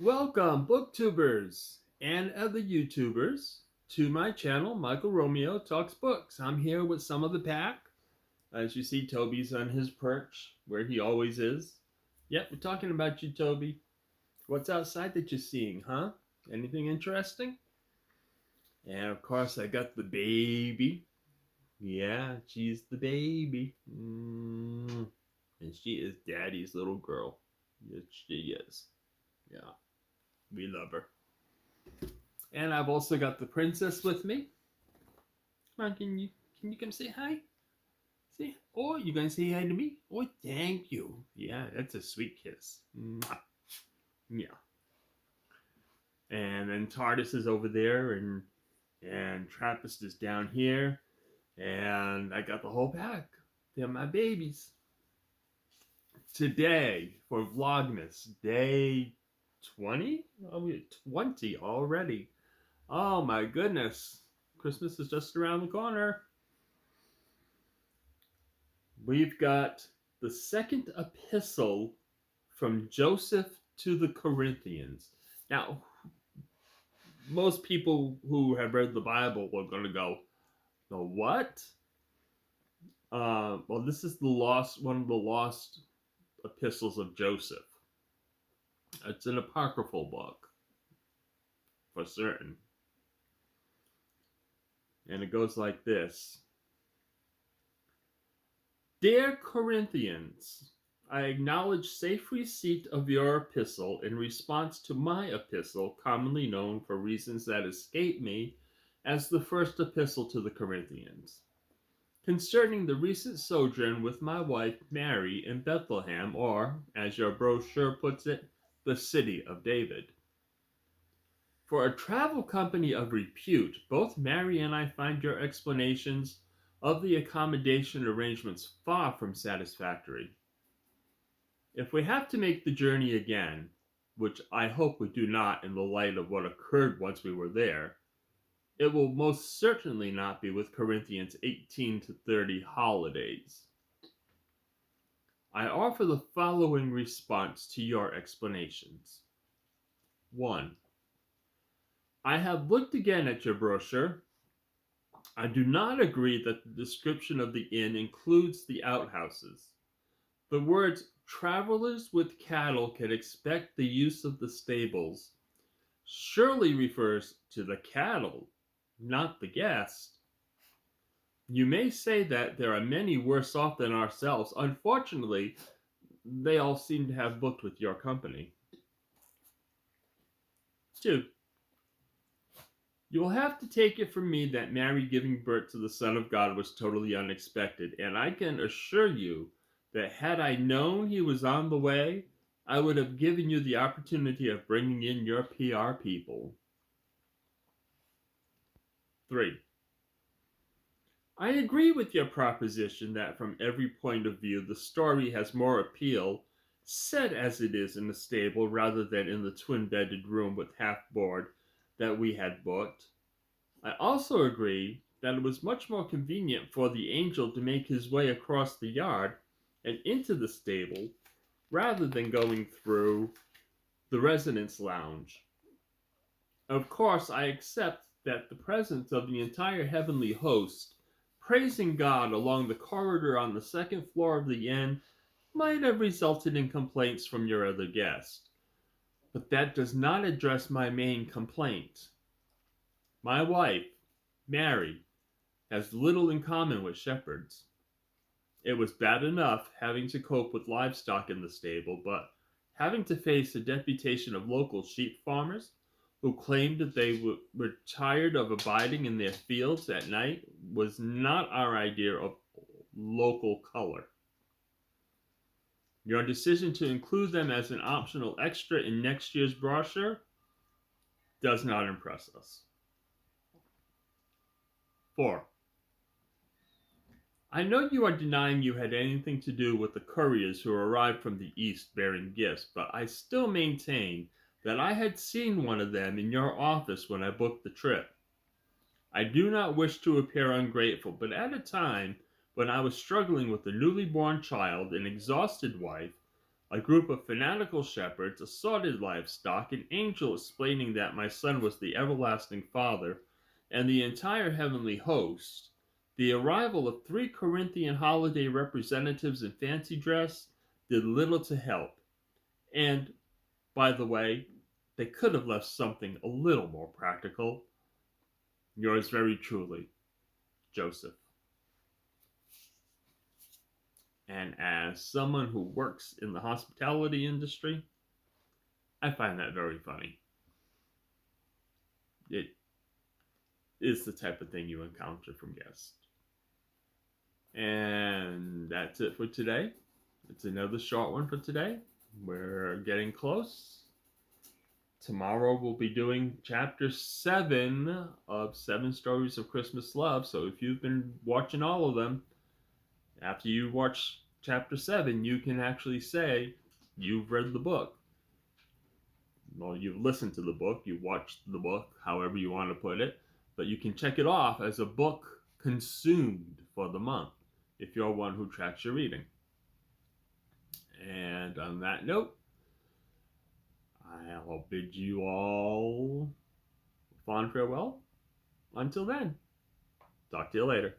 Welcome, booktubers and other YouTubers, to my channel, Michael Romeo Talks Books. I'm here with some of the pack. As you see, Toby's on his perch, where he always is. Yep, we're talking about you, Toby. What's outside that you're seeing, huh? Anything interesting? And of course, I got the baby. Yeah, she's the baby. And she is Daddy's little girl. Yes, she is. Yeah, we love her. And I've also got the princess with me. Come on, can you come say hi? Say, oh, you gonna say hi to me? Oh, thank you. Yeah, that's a sweet kiss. Mwah. Yeah. And then TARDIS is over there, and Trappist is down here, and I got the whole pack. They're my babies. Today for Vlogmas, day 20? Oh, we're 20 already. Oh my goodness. Christmas is just around the corner. We've got the second epistle from Joseph to the Corinthians. Now, most people who have read the Bible are going to go, the what? Well, this is one of the lost epistles of Joseph. It's an apocryphal book, for certain. And it goes like this. Dear Corinthians, I acknowledge safe receipt of your epistle in response to my epistle, commonly known for reasons that escape me as the first epistle to the Corinthians, concerning the recent sojourn with my wife Mary in Bethlehem, or, as your brochure puts it, the city of David. For a travel company of repute, both Mary and I find your explanations of the accommodation arrangements far from satisfactory. If we have to make the journey again, which I hope we do not in the light of what occurred once we were there, it will most certainly not be with Corinthians 18 to 30 holidays. I offer the following response to your explanations. 1. I have looked again at your brochure. I do not agree that the description of the inn includes the outhouses. The words travelers with cattle can expect the use of the stables surely refers to the cattle, not the guest. You may say that there are many worse off than ourselves. Unfortunately, they all seem to have booked with your company. 2. You will have to take it from me that Mary giving birth to the Son of God was totally unexpected, and I can assure you that had I known he was on the way, I would have given you the opportunity of bringing in your PR people. 3. I agree with your proposition that from every point of view the story has more appeal set as it is in the stable rather than in the twin-bedded room with half-board that we had booked. I also agree that it was much more convenient for the angel to make his way across the yard and into the stable rather than going through the residence lounge. Of course, I accept that the presence of the entire heavenly host praising God along the corridor on the second floor of the inn might have resulted in complaints from your other guest. But that does not address my main complaint. My wife, Mary, has little in common with shepherds. It was bad enough having to cope with livestock in the stable, but having to face a deputation of local sheep farmers who claimed that they were tired of abiding in their fields at night was not our idea of local color. Your decision to include them as an optional extra in next year's brochure does not impress us. 4. I know you are denying you had anything to do with the couriers who arrived from the East bearing gifts, but I still maintain that I had seen one of them in your office when I booked the trip. I do not wish to appear ungrateful, but at a time when I was struggling with a newly born child, an exhausted wife, A group of fanatical shepherds assaulted livestock, an angel explaining that my son was the everlasting Father, and the entire heavenly host. The arrival of 3 Corinthian holiday representatives in fancy dress did little to help. And, by the way, they could have left something a little more practical. Yours very truly, Joseph. And as someone who works in the hospitality industry, I find that very funny. It is the type of thing you encounter from guests. And that's it for today. It's another short one for today. We're getting close. Tomorrow we'll be doing chapter 7 of 7 Stories of Christmas Love. So if you've been watching all of them, after you watch chapter 7, you can actually say you've read the book. Well, you've listened to the book, you watched the book, however you want to put it, but you can check it off as a book consumed for the month if you're one who tracks your reading. And on that note, I'll bid you all fond farewell. Until then, talk to you later.